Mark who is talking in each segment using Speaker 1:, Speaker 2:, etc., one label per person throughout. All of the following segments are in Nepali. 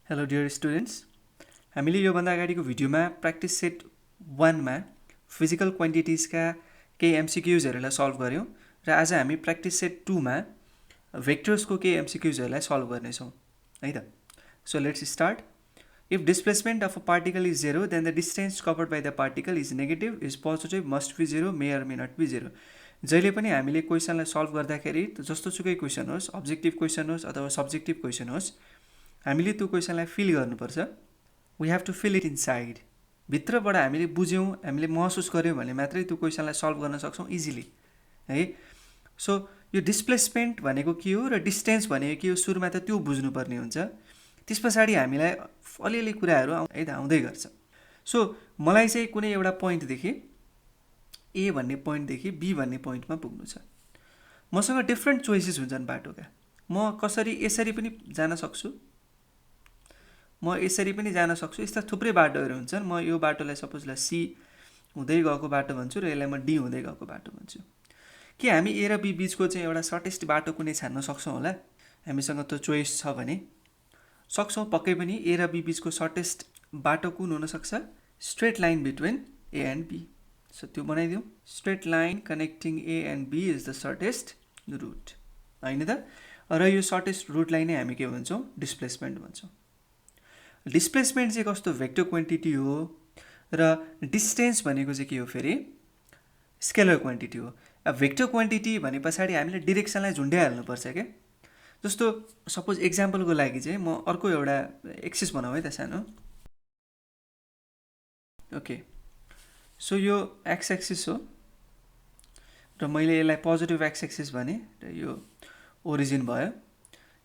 Speaker 1: हेलो डियर स्टुडेन्ट्स, हामीले योभन्दा अगाडिको भिडियोमा प्र्याक्टिस सेट 1 मा फिजिकल क्वान्टिटिजका केही एमसिक्युजहरूलाई सल्भ गऱ्यौँ र आज हामी प्र्याक्टिस सेट 2 मा भेक्टर्सको केही एमसिक्युजहरूलाई सल्भ गर्नेछौँ है त। So let's start. If displacement of a particle is 0 then the distance covered by the particle is negative, is positive, must be 0, may or may not be 0। जहिले पनि हामीले क्वेसनलाई सल्भ गर्दाखेरि जस्तो सुकै क्वेसन होस्, अब्जेक्टिभ क्वेसन होस् अथवा सब्जेक्टिभ क्वेसन होस्, हामीले त्यो क्वेसनलाई फिल गर्नुपर्छ। We have to fill it inside. भित्रबाट हामीले बुझ्यौँ, हामीले महसुस गऱ्यौँ भने मात्रै त्यो क्वेसनलाई सल्भ गर्न सक्छौँ इजिली है। सो यो डिस्प्लेसमेन्ट भनेको के हो र डिस्टेन्स भनेको के हो, सुरुमा त त्यो बुझ्नुपर्ने हुन्छ। त्यस पछाडि हामीलाई अलिअलि कुराहरू आउँदै गर्छ। सो मलाई चाहिँ कुनै एउटा पोइन्टदेखि ए भन्ने पोइन्टदेखि बी भन्ने पोइन्टमा पुग्नु छ। मसँग डिफ्रेन्ट चोइसेस हुन्छन् बाटोका। म कसरी यसरी पनि जान सक्छु, म यसरी पनि जान सक्छु। यस्ता थुप्रै बाटोहरू हुन्छन्। म यो बाटोलाई सपोजलाई सी हुँदै गएको बाटो भन्छु र यसलाई म डी हुँदै गएको बाटो भन्छु। के हामी ए र बी बिचको चाहिँ एउटा सर्टेस्ट बाटो कुनै छान्न सक्छौँ होला? हामीसँग त्यो चोइस छ भने सक्छौँ पक्कै पनि। ए र बी बिचको सर्टेस्ट बाटो कुन हुनसक्छ? Straight line between A and B. So त्यो बनाइदिउँ। Straight line connecting A and B is the shortest route, होइन त? र यो सर्टेस्ट रुटलाई नै हामी के भन्छौँ? डिस्प्लेसमेन्ट भन्छौँ। डिस्प्लेसमेन्ट चाहिँ कस्तो भेक्टर क्वान्टिटी हो र डिस्टेन्स भनेको चाहिँ के हो फेरि? स्केलर क्वान्टिटी हो। अब भेक्टर क्वान्टिटी भने पछाडि हामीले डिरेक्सनलाई झुन्ड्याइहाल्नुपर्छ क्या। जस्तो सपोज एक्जाम्पलको लागि चाहिँ म अर्को एउटा एक्सिस बनाऊँ है त सानो। ओके, सो यो एक्स एक्सिस हो र मैले यसलाई पोजिटिभ एक्स एक्सिस भने र यो ओरिजिन भयो।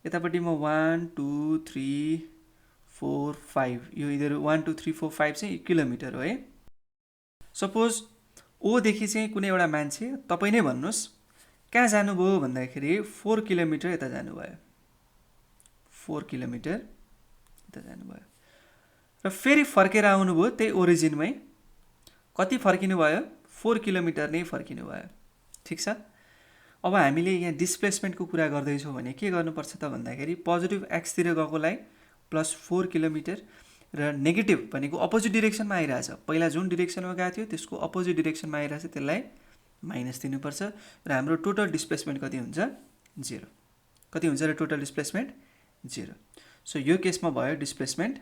Speaker 1: यतापट्टि म 1 2 3 4 5 यो इधर 1 2 3 4 5 चाहिँ किलोमिटर हो है। सपोज ओदेखि चाहिँ कुनै एउटा मान्छे, तपाईँ नै भन्नुहोस्, कहाँ जानुभयो भन्दाखेरि 4 किलोमिटर यता जानुभयो, 4 किलोमिटर यता जानुभयो र फेरि फर्केर आउनुभयो त्यही ओरिजिनमै। कति फर्किनु भयो? 4 किलोमिटर नै फर्किनु भयो। ठिक छ। अब हामीले यहाँ डिस्प्लेसमेन्टको कुरा गर्दैछौँ भने के गर्नुपर्छ त भन्दाखेरि पोजिटिभ एक्सतिर गएकोलाई +4 किलोमिटर र नेगेटिभ भनेको अपोजिट डिरेक्सनमा आइरहेछ। पहिला जुन डिरेक्सनमा गएको थियो त्यसको अपोजिट डिरेक्सनमा आइरहेछ, त्यसलाई माइनस दिनुपर्छ र हाम्रो टोटल डिस्प्लेसमेन्ट कति हुन्छ? 0। कति हुन्छ र टोटल डिस्प्लेसमेन्ट? 0। सो यो केसमा भयो डिस्प्लेसमेन्ट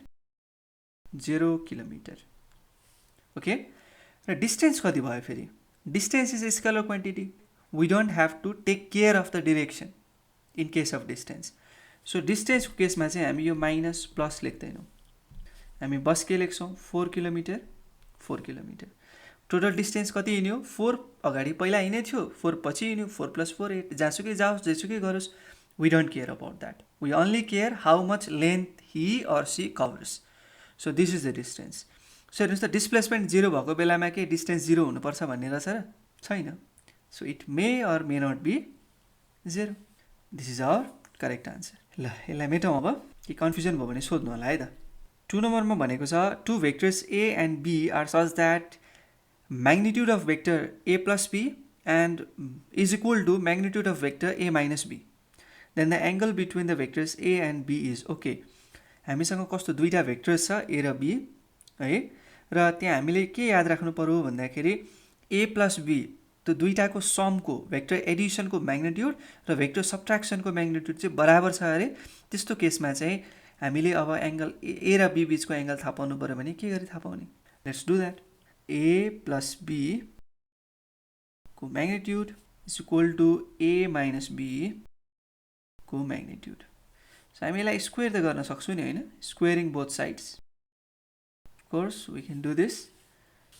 Speaker 1: 0 किलोमिटर। ओके, र डिस्टेन्स कति भयो फेरि? Distance is a scalar quantity. We don't have to take care of the direction in case of distance. So डिस्टेन्सको केसमा चाहिँ हामी यो माइनस प्लस लेख्दैनौँ, हामी बस के लेख्छौँ? 4 किलोमिटर 4 किलोमिटर। टोटल डिस्टेन्स कति हिँड्यो? 4 अगाडि पहिला हिँडेको थियो, 4 पछि हिँड्यो, 4 + 4 8। जहाँसुकै जाओस्, जेसुकै गरोस्, we don't care about that. We only care how much length he or she covers. So this is the distance. So हेर्नुहोस् त, डिस्प्लेसमेन्ट 0 भएको बेलामा के डिस्टेन्स 0 हुनुपर्छ भन्ने रहेछ र? छैन। So it may or may not be 0। This is our correct answer. ल, यसलाई मेटौँ अब। कि कन्फ्युजन भयो भने सोध्नु होला है त। 2 नम्बरमा भनेको छ two vectors A and B are such that magnitude of vector A plus B and is equal to magnitude of vector A minus B, then the angle between the vectors A and B is. Okay, हामीसँग कस्तो दुईवटा भेक्टर्स छ ए र बी है, र त्यहाँ हामीले के याद राख्नु पर्यो भन्दाखेरि ए प्लस बी त्यो दुईटाको समको भेक्टर एडिसनको म्याग्निट्युड र भेक्टर सब्ट्र्याक्सनको म्याग्निट्युड चाहिँ बराबर छ अरे। त्यस्तो केसमा चाहिँ हामीले अब एङ्गल ए र बी बिचको एङ्गल थाहा पाउनु पऱ्यो भने के गरी थाहा पाउने? Let's do that. A plus b को magnitude is equal to a minus b को म्याग्निट्युड। सो हामी यसलाई स्क्वेयर त गर्न सक्छौँ नि, होइन? Squaring both sides. Course we can do this.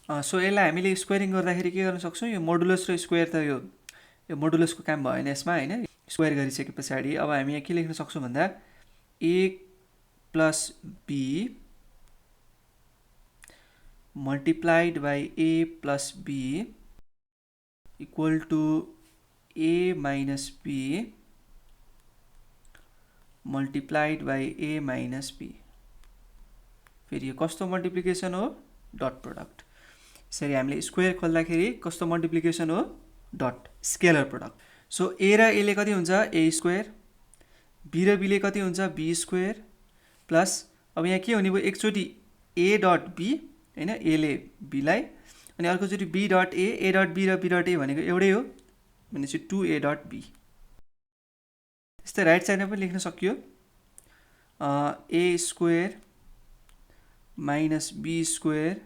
Speaker 1: So यसलाई हामीले स्क्वेयरिङ गर्दाखेरि के गर्न सक्छौँ? यो मोडुलस र स्क्वेयर त यो मोडुलसको काम भएन यसमा, होइन? स्क्वेयर गरिसके पछाडि अब हामी यहाँ के लेख्न सक्छौँ भन्दा a plus b multiplied by a plus b equal to a minus b multiplied by a minus b. फेरि यो कस्तो मल्टिप्लिकेसन हो? Dot product. यसरी हामीले स्क्वेयर खोल्दाखेरि कस्तो मल्टिप्लिकेसन हो? Dot, scalar product. So a र एले कति हुन्छ? ए स्क्वेयर। बी र बीले कति हुन्छ? बी स्क्वेयर प्लस अब यहाँ के हुने भयो एकचोटि a डट b हैन a ले b लाई अनि अर्कोचोटि b डट a डट b र b डट a भनेको एउटै हो भनेपछि 2a डट b। त्यस्तै राइट साइडमा पनि लेख्न सकियो a square minus b square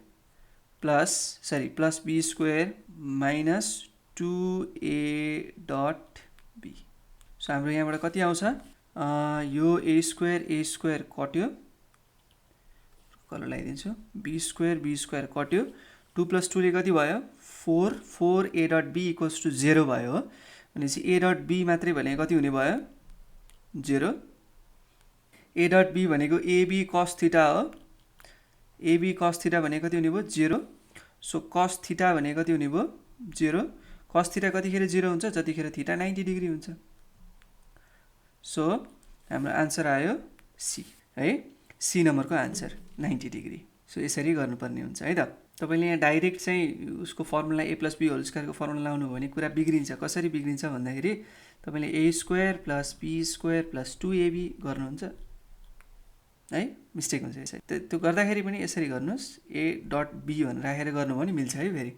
Speaker 1: plus b square minus 2a dot b। So हाम्रो यहाँबाट कति आउँछ यो a स्क्वायर कट्यो कलर लगाइदिन्छु b स्क्वायर कट्यो 2 + 2 ले कति भयो 4 a डट b इक्वल्स टु 0 भयो हो भनेपछि a डट b मात्रै भने कति हुने भयो 0। a डट b भनेको ab cos थीटा हो ab cos थीटा भने कति हुने भयो 0। सो cos थीटा भने कति हुने भयो 0। cos थीटा कतिखेर 0 हुन्छ जतिखेर थीटा 90 डिग्री हुन्छ। सो हाम्रो आन्सर आयो सी है सी नम्बरको आन्सर 90 डिग्री। सो यसरी गर्नुपर्ने हुन्छ है त। तपाईले यहाँ डाइरेक्ट चाहिँ उसको formula a + b whole square को फर्मुला लाउनु भने कुरा बिग्रिन्छ। कसरी बिग्रिन्छ भन्दाखेरि तपाईले a square + b square + 2ab गर्नुहुन्छ है मिस्टेक हुन्छ यसरी। त्यो गर्दाखेरि पनि यसरी गर्नुस् a डट b भनेर राखेर गर्नु भने मिल्छ है फेरि।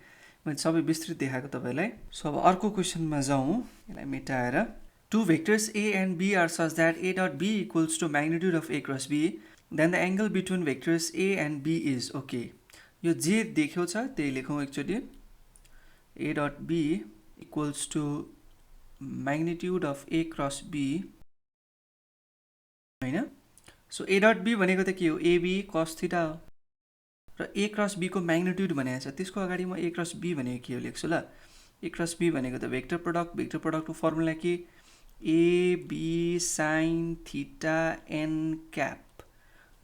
Speaker 1: मैले सबै विस्तृत देखाएको तपाईलाई। सो अब अर्को क्वेशनमा जाउँ। यसलाई मेटाएर two vectors a and b are such that a dot b equals to magnitude of a cross b, then the angle between vectors a and b is okay. यो जे देख्यो छ त्यही लेखौँ एकचोटि a dot b equals to magnitude of a cross b हैन। सो a dot b भनेको त के हो ab cos थीटा हो र a cross b को म्याग्निट्युड भनेको छ। त्यसको अगाडि म a cross b भनेको के हो लेख्छु ल। a cross b भनेको त वेक्टर प्रोडक्टको फर्मुला के a b sin theta n cap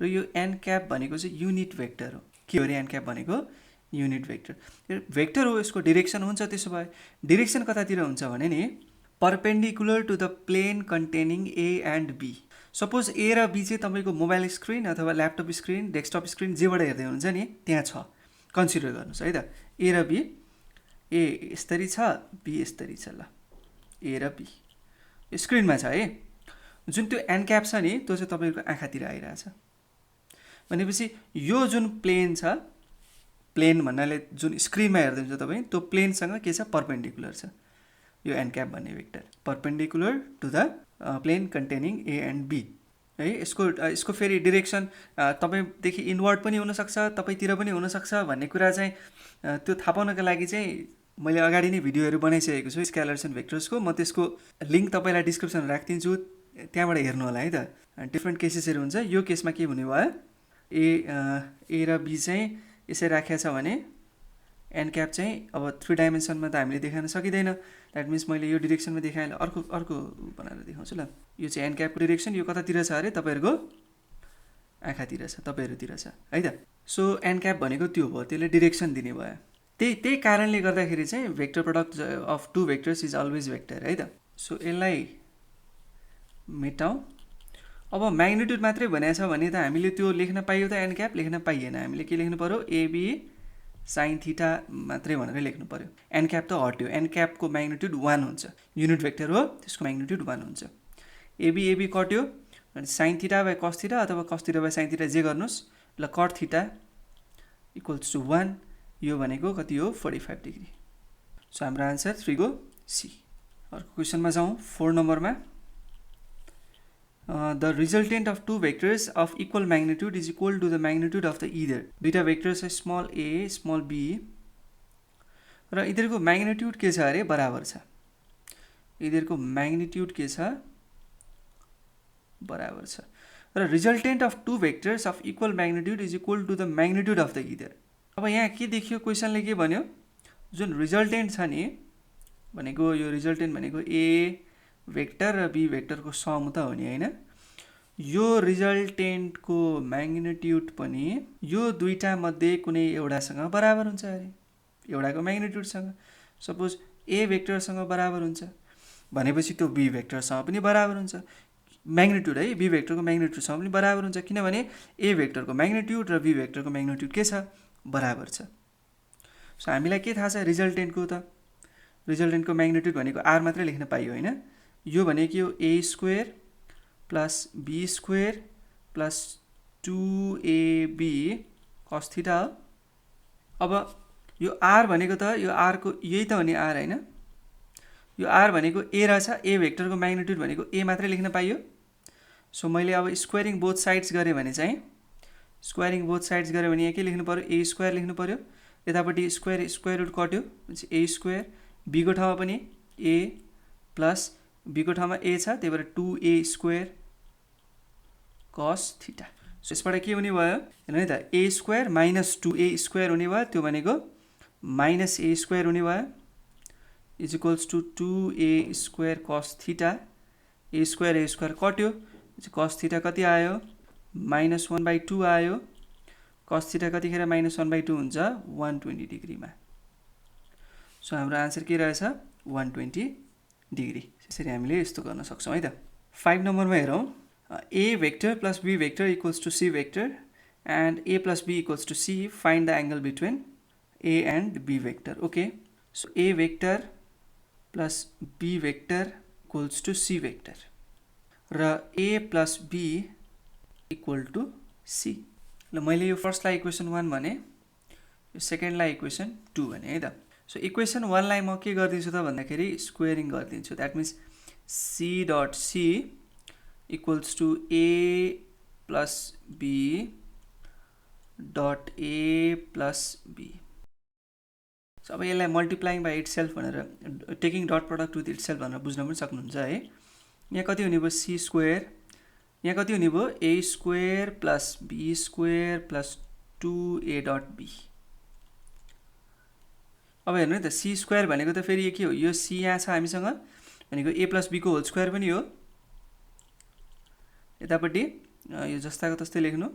Speaker 1: र यो n क्याप भनेको चाहिँ युनिट वेक्टर हो। के हो रे n क्याप भनेको युनिट वेक्टर वेक्टर हो। यसको डाइरेक्सन हुन्छ त्यसो भए डाइरेक्सन कतातिर हुन्छ भने नि perpendicular to the plane containing a and b। Suppose a र b चाहिँ तपाईको मोबाइल स्क्रिन अथवा ल्यापटप स्क्रिन डेस्कटप स्क्रिन जेबाट हेर्दै हुनुहुन्छ नि त्यहाँ छ कन्सिडर गर्नुस् है त। a र b a यसरी छ b यसरी छ ल a र b स्क्रिनमा छ है। जुन त्यो एन क्याप छ नि त्यो चाहिँ तपाईको आँखातिर आइरहेछ भनेपछि यो जुन प्लेन छ प्लेन भन्नाले जुन स्क्रिनमा हेर्दै हुन्छ तपाई त्यो प्लेनसँग के छ परपेन्डिकुलर छ यो एन क्याप भन्ने vector perpendicular to the plane containing a and b है। यसको फेरि डाइरेक्सन तपाईदेखि इनवर्ड पनि हुन सक्छ तपाईतिर पनि हुन सक्छ भन्ने कुरा चाहिँ त्यो थाहा पाउनको लागि चाहिँ मैले अगाडि नै भिडियोहरु बनाइसकेको छु स्केलर्स एन्ड भेक्टर्सको। म त्यसको लिंक तपाईलाई डिस्क्रिप्सनमा राख्दिन्छु त्यहाँबाट हेर्नु होला है त। डिफरेन्ट केसेसहरु हुन्छ। यो केसमा के हुने भयो a र b चाहिँ यसै राखेको छ भने एन क्याप चाहिँ अब 3 डाइमेन्सनमा त हामीले देखाउन सकिदैन। दैट मिन्स मैले यो डाइरेक्सनमा देखाएँ अर्को बनाएर देखाउँछु ल। यो चाहिँ एन क्यापको डाइरेक्सन यो कतातिर छ अरे तपाईहरुको आँखातिर छ तपाईहरुतिर छ है त। सो एन क्याप भनेको त्यो भयो त्यसले डाइरेक्सन दिने भयो। त्यही कारणले गर्दाखेरि चाहिँ vector product of two vectors is always vector है त। सो यसलाई मेटाउँ। अब म्याग्निट्युड मात्रै भनेछ भने त हामीले त्यो लेख्न पाइयो त एन क्याप लेख्न पाइएन। हामीले के लेख्नु पर्यो ab sin थीटा मात्रै भनेर लेख्नु पर्यो। एन क्याप त हट्यो। एन क्यापको म्याग्निट्युड 1 हुन्छ युनिट वेक्टर हो त्यसको म्याग्निट्युड 1 हुन्छ। ab कट्यो अनि sin theta by cos theta अथवा cos theta by sin theta जे गर्नुस् ल cot थीटा इक्वल्स टु 1 यो भनेको कति हो 45 डिग्री। सो हाम्रो आन्सर 3 गो सी। अर्को क्वेशनमा जाउँ 4 नम्बरमा। The resultant of two vectors of equal magnitude is equal to the magnitude of the either. दुईटा vectors small a small b र यिनीहरुको म्याग्निट्युड के छ अरे बराबर छ। यिनीहरुको म्याग्निट्युड के छ बराबर छ र resultant of two vectors of equal magnitude is equal to the magnitude of the either. अब यहाँ के देखियो क्वेशनले के भन्यो जुन रिजल्टेन्ट छ नि भनेको यो रिजल्टेन्ट भनेको a वेक्टर र b वेक्टरको सम त हो नि हैन। यो रिजल्टेन्टको म्याग्निट्युड पनि यो दुईटा मध्ये कुनै एउटासँग बराबर हुन्छ अरे एउटाको म्याग्निट्युडसँग। सपोज a वेक्टरसँग बराबर हुन्छ भनेपछि त्यो b वेक्टरसँग पनि बराबर हुन्छ म्याग्निट्युड है। b वेक्टरको म्याग्निट्युडसँग पनि बराबर हुन्छ किनभने a वेक्टरको म्याग्निट्युड र b वेक्टरको म्याग्निट्युड के छ बराबर छ। सो हामीलाई के थाहा छ रिजल्टेन्टको त रिजल्टेन्टको म्याग्निट्युड भनेको r मात्रै लेख्न पाइयो हैन। यो भनेको a square plus b square plus 2ab cos theta हो। अब यो r भनेको त यो r को यही त हो नि r हैन, यो r भनेको a रहेछ, a भेक्टरको म्याग्निट्युड भनेको a मात्रै लेख्न पाइयो। सो मैले अब स्क्वायरिङ बोथ साइड्स गरे भने चाहिँ स्क्वायरिङ बोथ साइड्स गरे भने यहाँ के लेख्नु पर्यो, a स्क्वायर लेख्नु पर्यो। यतापट्टि स्क्वायर रुट कट्यो पछि a स्क्वायर, b को ठाउँमा पनि a प्लस b को ठाउँमा a छ, त्यही भएर 2a square cos theta. So यसबाट के हुने भयो हेर्नु है त, a square minus 2a square हुने भयो, त्यो भनेको माइनस a स्क्वायर हुने भयो is equals to 2a square cos theta. a square कट्यो, cos थीटा कति आयो -1/2 आयो। cos थीटा कतिखेर -1/2 हुन्छ 120 डिग्रीमा। सो हाम्रो आन्सर के रहेछ 120 डिग्री। यसरी हामीले यस्तो गर्न सक्छौं है त। 5 नम्बरमा हेरौं, a vector plus b vector equals to c vector and a plus b equals to c, find the angle between a and b vector। okay, so a vector plus b vector equals to c vector र a plus b equal to c। ल मैले यो फर्स्टलाई इक्वेसन 1 भने, यो सेकेन्डलाई इक्वेसन 2 भने है त। सो इक्वेसन 1 लाई म के गर्दिन्छु त भन्दाखेरि स्क्वेयरिङ गर्दिन्छु। That means c dot c equals to a plus b dot a plus b। So अब यसलाई मल्टिप्लाइङ बाई इटसेल्फ भनेर, taking dot product with itself भनेर बुझ्न पनि सक्नुहुन्छ है। यहाँ कति हुने भयो c स्क्वायर, यहाँ कति हुने भयो a square plus b square plus 2a dot b। अब हेर्नु है त, c स्क्वायर भनेको त फेरि के हो, यो c यहाँ छ हामीसँग भनेको a प्लस b को होल स्क्वायर पनि हो। यतापट्टि यो जस्ताको तस्तै लेख्नु।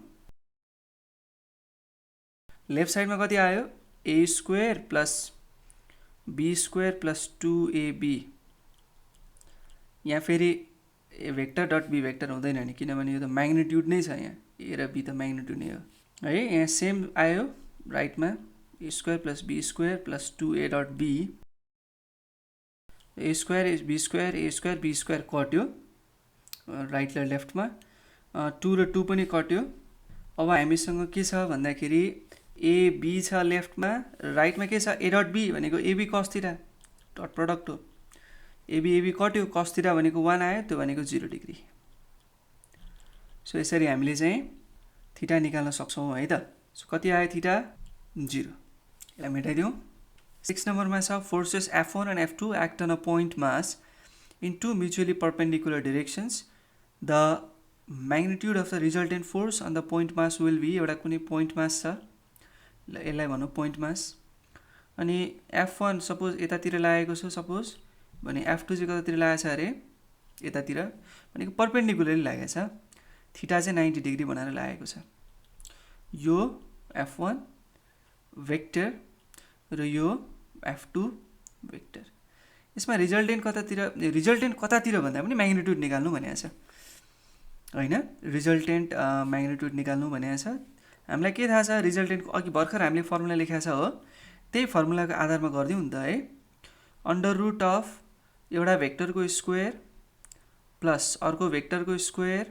Speaker 1: लेफ्ट साइडमा कति आयो a square plus b square plus 2ab। यहाँ फेरि a vector dot b vector हुँदैन नि, किनभने यो त म्याग्निट्युड नै छ, यहाँ a र b त म्याग्निट्युड नै हो है। यहाँ सेम आयो राइटमा, a square plus b square plus 2a dot b, a square b square a square b square कट्यो राइट र लेफ्टमा, 2 र 2 पनि कट्यो। अब हामीसँग के छ भन्दाखेरि ab छ लेफ्टमा, राइटमा के छ a डट b भनेको ab cos theta dot product हो। ab कट्यो, cos थीटा भनेको 1 आयो, त्यो भनेको 0 डिग्री। सो यसरी हामीले चाहिँ थीटा निकाल्न सक्छौं है त। सो कति आयो थीटा 0। यसलाई मेटाइदिउँ। 6 नम्बरमा छ, forces F1 and F2 act on a point mass in two mutually perpendicular directions. The magnitude of the resultant force on the point mass will be, एउटा कुनै point mass छ, यसलाई भनौँ point mass। अनि F1 सपोज यतातिर लागेको छ सपोज भने, F2 चाहिँ कतातिर लागेको छ अरे यतातिर, भनेको परपेन्डिकुलरली लागेको छ, थीटा चाहिँ 90 डिग्री बनाएर लागेको छ। यो F1 भेक्टर र यो F2 भेक्टर। यसमा रिजल्टेन्ट कतातिर भन्दा पनि म्याग्निट्युड निकाल्नु भनेको छ हैन, रिजल्टेन्ट म्याग्निट्युड निकाल्नु भनेको छ। हामीलाई के थाहा छ, रिजल्टेन्टको अघि भर्खर हामीले फर्मुला लेखेको छ हो, त्यही फर्मुलाको आधारमा गर्दियौँ नि त है। अन्डर रुट अफ एउटा भेक्टरको स्क्वायर प्लस अर्को भेक्टरको स्क्वायर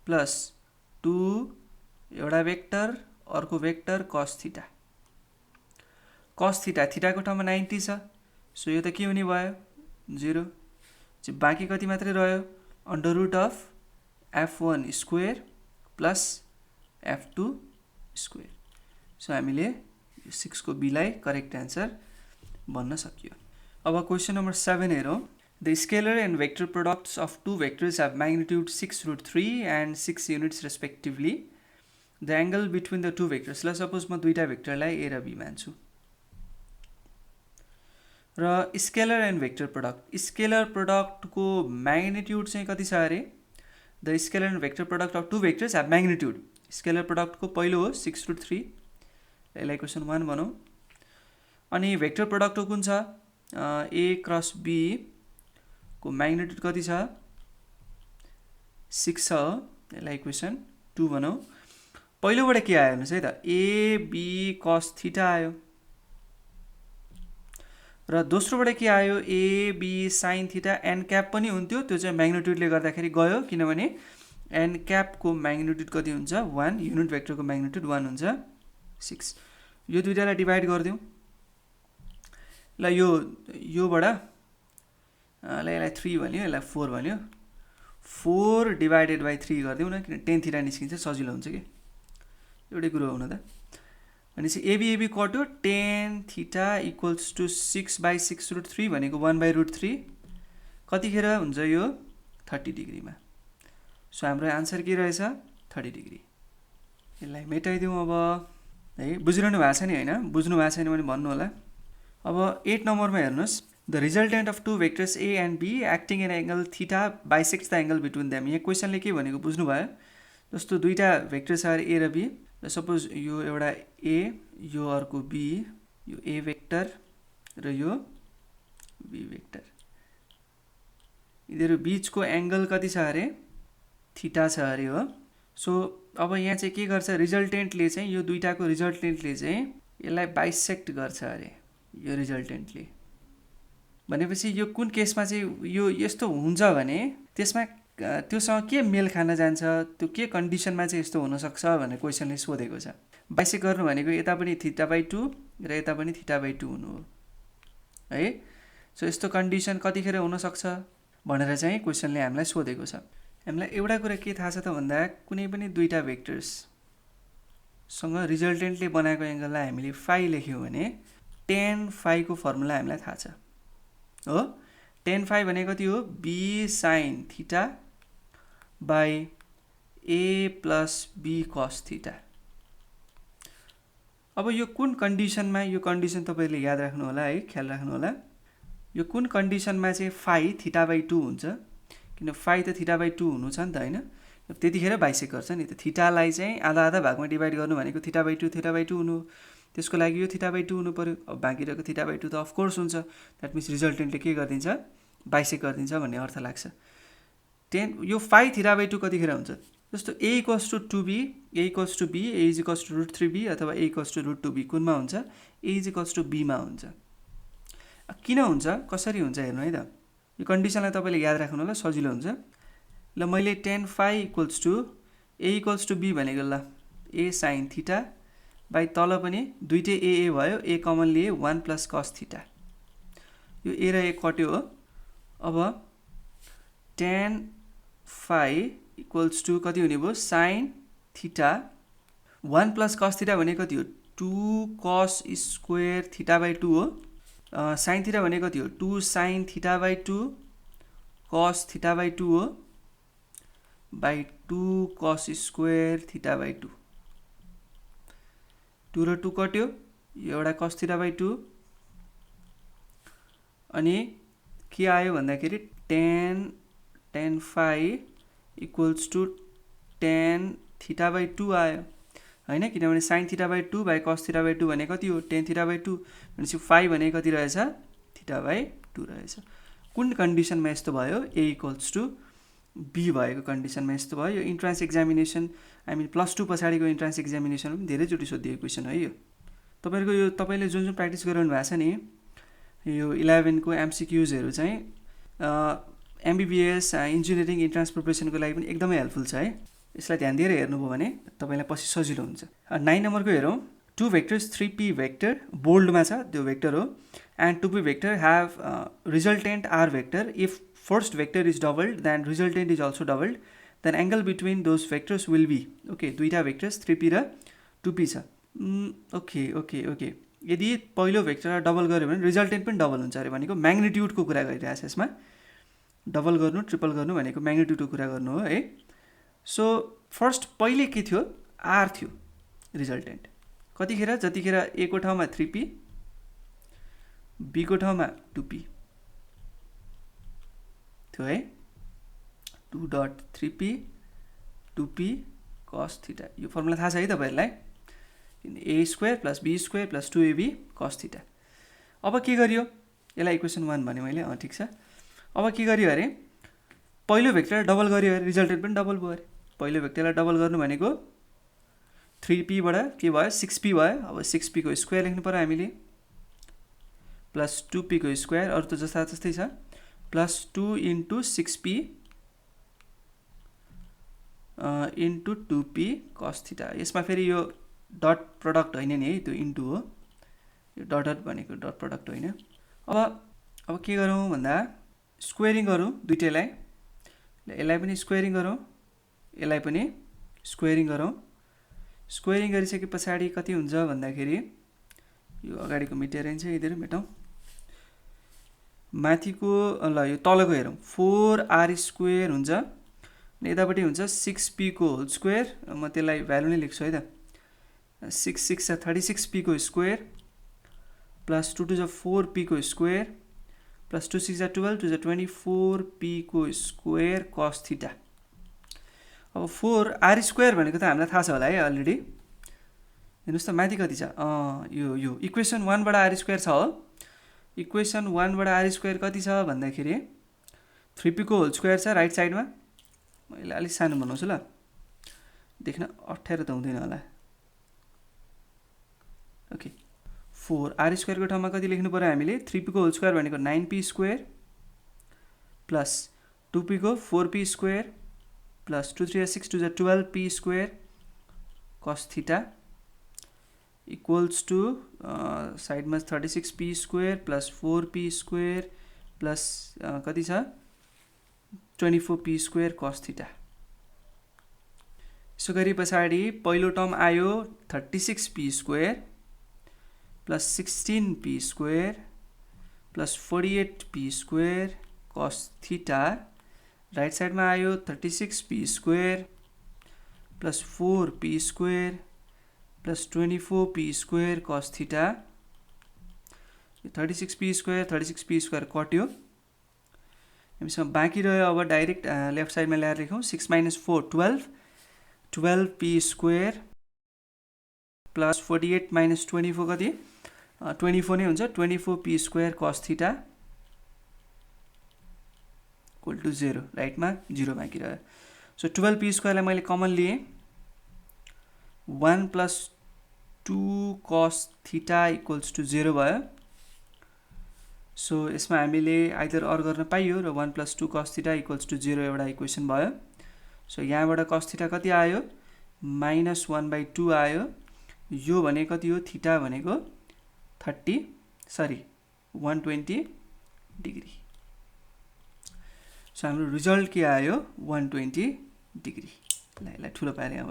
Speaker 1: प्लस 2 एउटा भेक्टर अर्को vector cos theta. cos theta, थीटाको ठाउँमा 90 छ, सो यो त के हुने भयो 0। बाँकी कति मात्रै रह्यो, under root of F1 square plus F2 square. So हामीले 6 को b लाई करेक्ट एन्सर भन्न सकियो। अब क्वेसन नम्बर 7 हेरौँ। The scalar and vector products of two vectors have magnitude 6√3 and 6 units respectively. The angle between the two vectors, ल सपोज म दुईटा भेक्टरलाई a र b मान्छु र scalar and vector product, scalar प्रोडक्टको म्याग्निट्युड चाहिँ कति छ अरे, the scalar and vector product of two vectors have magnitude, scalar प्रोडक्टको पहिलो हो 6√3, यसलाई क्वेसन 1 भनौँ। अनि भेक्टर प्रोडक्टको कुन छ, a क्रस b को म्याग्निट्युड कति छ 6 छ, यसलाई क्वेसन 2 भनौँ। पहिलोबाट के आयो हेर्नुहोस् है त, a b cos थीटा आयो र दोस्रोबाट के आयो a b sin theta n cap पनि हुन्थ्यो, त्यो चाहिँ म्याग्निट्युडले गर्दाखेरि गयो, किनभने एन क्यापको म्याग्निट्युड कति हुन्छ 1, युनिट भेक्टरको म्याग्निट्युड 1 हुन्छ 6। यो दुईटालाई डिभाइड गरिदिउँ ल। योबाट ल यसलाई 3 भन्यो, यसलाई 4 भन्यो, 4 डिभाइडेड बाई 3 गरिदिउँ न, किन टेन थिटा निस्किन्छ सजिलो हुन्छ कि एउटै कुरो हुन त। भनेपछि एबी कट्यो 10 थिटा इक्वल्स टु 6/6√3 भनेको 1/√3 कतिखेर हुन्छ यो 30 डिग्रीमा। सो हाम्रो आन्सर के रहेछ 30 डिग्री। यसलाई मेटाइदिउँ अब है। बुझिरहनु भएको छ नि होइन? बुझ्नु भएको छैन भने भन्नु होला। अब 8 नम्बरमा हेर्नुहोस्, the resultant of two vectors A and B acting in angle theta bisects the angle between them. यहाँ क्वेसनले के भनेको बुझ्नुभयो? जस्तो दुईवटा भेक्टर छ ए र बी, सपोज यो एउटा ए, यो अर्को बी, यो ए भेक्टर र यो बी भेक्टर, यिनीहरू बीचको एङ्गल कति छ अरे थिटा छ अरे हो। सो अब यहाँ चाहिँ के गर्छ रिजल्टेन्टले चाहिँ, यो दुईटाको रिजल्टेन्टले चाहिँ यसलाई बाइसेक्ट गर्छ अरे यो रिजल्टेन्टले। भनेपछि यो कुन केसमा चाहिँ यो यस्तो हुन्छ भने त्यसमा त्योसँग के मेल खान जान्छ, त्यो के कन्डिसनमा चाहिँ यस्तो हुनसक्छ भनेर क्वेसनले सोधेको छ। बाइसेक्ट गर्नु भनेको यता पनि θ/2 र यता पनि θ/2 हुनु हो है। सो यस्तो कन्डिसन कतिखेर हुनसक्छ भनेर चाहिँ क्वेसनले हामीलाई सोधेको छ। हामीलाई एउटा कुरा के थाहा छ त भन्दा कुनै पनि दुईटा भेक्टर्ससँग रिजल्टेन्टले बनाएको एङ्गललाई हामीले फाइ लेख्यौँ भने tan फाइ को फर्मुला हामीलाई थाहा छ हो। tan फाइ भनेको कति हो b sin theta by a plus b cos theta. अब यो कुन कन्डिसनमा, यो कन्डिसन तपाईँले याद राख्नु होला है, ख्याल राख्नु होला। यो कुन कन्डिसनमा चाहिँ फाइ θ/2 हुन्छ, किन फाइ त θ/2 हुनु छ नि त होइन, त्यतिखेर बाइसेक्ट गर्छ नि त। थीटालाई चाहिँ आधा आधा भागमा डिभाइड गर्नु भनेको θ/2 हुनु, त्यसको लागि यो θ/2 हुनु पर्यो। अब बाँकी रहेको θ/2 त अफकोर्स हुन्छ, द्याट मिन्स रिजल्टेन्टले के गरिदिन्छ बाइसेक्ट गरिदिन्छ भन्ने अर्थ लाग्छ। यो फाइ θ/2 कतिखेर हुन्छ, जस्तो a equals to 2b, a equals to b, a is equals to √3b अथवा a इक्वल्स टु √2b कुनमा हुन्छ, a is equals to b मा हुन्छ। किन हुन्छ कसरी हुन्छ हेर्नु है त। यो कन्डिसनलाई तपाईँले याद राख्नु होला, सजिलो हुन्छ। ल मैले tan phi equals to a equals to b भनेको ल a sin थीटा बाई तल पनि दुईटै a भयो, a कमन लिए 1 प्लस cos थीटा, यो a र a कट्यो हो। अब tan फाइ इक्वल्स टु कति हुने भयो sin theta 1 plus cos theta भनेको कति हो 2 cos स्क्वायर θ/2 हो। sin थीटा भनेको कति हो 2 sin θ/2 cos θ/2 हो बाई 2 cos स्क्वायर θ/2। 2 र 2 कट्यो, यो एउटा cos θ/2 अनि के आयो भन्दाखेरि tan phi equals to tan θ/2 आयो होइन, किनभने sin θ/2 बाई cos θ/2 भने कति हो tan θ/2, भनेपछि फाइ भने कति रहेछ θ/2 रहेछ। कुन कन्डिसनमा यस्तो भयो a इक्वल्स टु b भएको कन्डिसनमा यस्तो भयो। यो इन्ट्रान्स एक्जामिनेसन +2 पछाडिको इन्ट्रान्स एक्जामिनेसन पनि धेरैचोटि सोधिएको क्वेसन है यो। तपाईँहरूको यो तपाईँले जुन जुन प्र्याक्टिस गराउनु भएको छ नि यो 11 को MCQsहरू चाहिँ MBBS इन्जिनियरिङ इन्ट्रान्स प्रिपरेसनको लागि पनि एकदमै हेल्पफुल छ है। यसलाई ध्यान दिएर हेर्नुभयो भने तपाईँलाई पछि सजिलो हुन्छ। 9 नम्बरको हेरौँ, टु भेक्टर्स 3p भेक्टर बोल्डमा छ त्यो भेक्टर हो, and 2p vector have resultant are vector. If first vector is doubled then resultant is also doubled, then angle between those vectors will be. Okay, दुईवटा भेक्टर्स 3p र 2p छ। ओके यदि पहिलो भेक्टरलाई डबल गऱ्यो भने रिजल्टेन्ट पनि डबल हुन्छ अरे, भनेको म्याग्निट्युडको कुरा गरिरहेछ यसमा। डबल गर्नु ट्रिपल गर्नु भनेको म्याग्निट्युडको कुरा गर्नु हो है। सो फर्स्ट पहिले के थियो आर थियो रिजल्टेन्ट, कतिखेर जतिखेर a को ठाउँमा 3p, b को ठाउँमा 2p थियो है। 2.3p 2p cos थीटा, यो फर्मुला थाहा छ है तपाईँहरूलाई, a square plus b square plus 2ab cos theta. अब के गरियो, यसलाई इक्वेसन 1 भने मैले, ठिक छ। अब के गरियो अरे पहिलो भेक्टरलाई डबल गरियो अरे, रिजल्टेन्ट पनि डबल भयो अरे। पहिलो भेक्टरलाई डबल गर्नु भनेको 3p बाट के भयो 6p भयो। अब 6p को स्क्वायर लेख्नु पर्यो हामीले, प्लस 2p को स्क्वायर, अरू त जस्ता जस्तै छ, plus 2 × 6p into 2p cos theta. यसमा फेरि यो डट प्रडक्ट होइन नि है, त्यो इन्टु हो, यो डट भनेको डट प्रडक्ट होइन। अब के गरौँ भन्दा स्क्वेयरिङ गरौँ दुईटैलाई, यसलाई पनि स्क्वेयरिङ गरौँ, यसलाई पनि स्क्वेयरिङ गरौँ। स्क्वेयरिङ गरिसके पछाडि कति हुन्छ भन्दाखेरि यो अगाडिको मेटेर चाहिँ यिनीहरू मेटौँ, माथिको ल यो तलको हेरौँ 4r स्क्वेयर हुन्छ, यतापट्टि हुन्छ 6p को होल स्क्वेयर। म त्यसलाई भ्यालु नै लेख्छु है त, 6 6 36p को स्क्वेयर प्लस 2 2 4p को स्क्वेयर प्लस 2 6 12 2 24p को स्क्वेयर cos थीटा। अब 4r स्क्वेयर भनेको त हामीलाई थाहा छ होला है अलरेडी। हेर्नुहोस् त माथि कति छ, यो इक्वेसन 1 बाट r स्क्वेयर छ हो। इक्वेसन 1 बाट r स्क्वेयर कति छ भन्दाखेरि 3p को होल स्क्वेयर छ राइट साइडमा। म यसलाई अलिक सानो बनाउँछु ल, देख्न अप्ठ्यारो त हुँदैन होला। ओके, 4r स्क्वेयर को ठाउँमा कति लेख्नु पर्यो हामीले, 3p को होल स्क्वेयर भनेको 9p स्क्वेयर प्लस 2p को 4p square plus 2 3 6 2 12p square cos theta equals to साइडमा 36p square plus 4p square plus कति छ 24p स्क्वेयर cos थीटा। यसो गरी पछाडि पहिलो टर्म आयो 36p square plus 16p square plus 48p square cos theta. Right साइडमा आयो 36p square plus 4p square plus 24p square cos theta. 36p square कट्यो, हामीसँग बाँकी रह्यो अब डाइरेक्ट लेफ्ट साइडमा ल्याएर लेखौँ 6 - 4 12p स्क्वेयर प्लस 48 - 24 कति 24 नै हुन्छ, 24p square cos theta equal to 0। राइटमा 0 बाँकी रह्यो। सो 12p स्क्वेयरलाई मैले कमन लिएँ, 1 + 2 cos थीटा इक्वल्स टू 0 भयो। सो यसमा हामीले आइदर अर गर्न पाइयो र 1 + 2 cos थीटा इक्वल्स टू 0 एउटा इक्वेसन भयो। सो यहाँबाट cos थीटा कति आयो -1/2 आयो। यो भने कति हो, थीटा भनेको 120 डिग्री। सो हाम्रो रिजल्ट के आयो 120 डिग्री। ल यसलाई ठुलो पारेँ, अब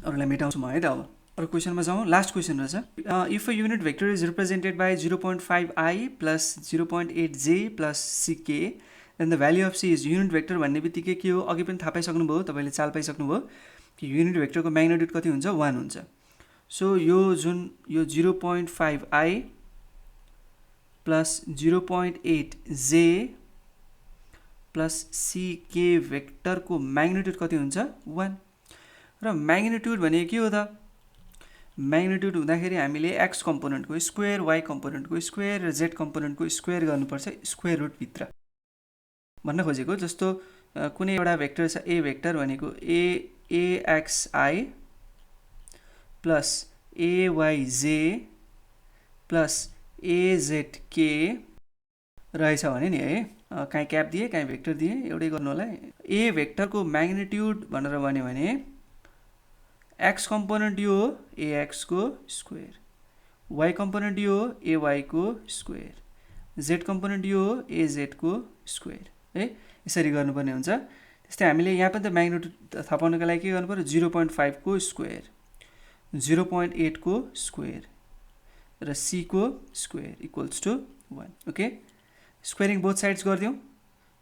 Speaker 1: अरूलाई मेटाउँछु म है त। अब अरू क्वेसनमा जाउँ, लास्ट क्वेसन रहेछ। If a unit vector is represented by 0.5i plus 0.8j plus ck then the value of C is. Unit vector भन्ने बित्तिकै के हो, अघि पनि थाहा पाइसक्नुभयो, तपाईँले चाल पाइसक्नुभयो कि युनिट भेक्टरको म्याग्निट्युड कति हुन्छ 1 हुन्छ। सो यो जुन यो 0.5i plus 0.8j plus ck भेक्टरको म्याग्निट्युड कति हुन्छ 1। र म्याग्निट्युड भने के हो त, म्याग्निट्युड हुँदाखेरि हामीले x कम्पोनेन्टको स्क्वायर, y कम्पोनेन्टको स्क्वायर र z कम्पोनेन्टको स्क्वायर गर्नुपर्छ स्क्वायर रुट भित्र भन्न खोजेको। जस्तो कुनै एउटा भेक्टर छ a भेक्टर भनेको axi plus ayj plus azk रहेछ भने नि है, कहीँ क्याप दिए कहीँ भेक्टर दिए एउटै गर्नु होला। a भेक्टरको म्याग्निट्युड भनेर भन्यो भने x कम्पोनेन्ट यो हो ax को स्क्वायर, y कम्पोनेन्ट यो हो ay को स्क्वायर, z कम्पोनेन्ट यो हो az को स्क्वायर है, यसरी गर्नुपर्ने हुन्छ। त्यस्तै हामीले यहाँ पनि त म्याग्निट्युड थाहा पाउनको लागि के गर्नु पर्यो, 0.5 को स्क्वायर, 0.8 को स्क्वायर र c को square equals to 1। Okay, squaring both sides गरिदिउँ,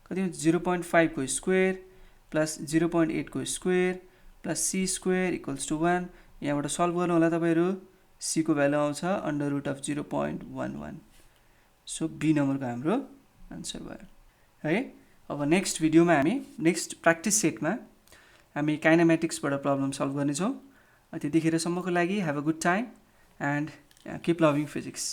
Speaker 1: कति हुन्छ 0.5 को स्क्वायर प्लस 0.8 को square plus c square equals to 1। यहाँबाट सल्भ गर्नु होला तपाईहरु, c को भ्यालु आउँछ √0.11। सो बी नम्बरको हाम्रो आन्सर भयो है। अब नेक्स्ट भिडियोमा हामी नेक्स्ट प्र्याक्टिस सेटमा हामी काइनेमेटिक्सबाट प्रब्लम सल्भ गर्नेछौँ। त्यतिखेरसम्मको लागि have a good time and keep loving physics.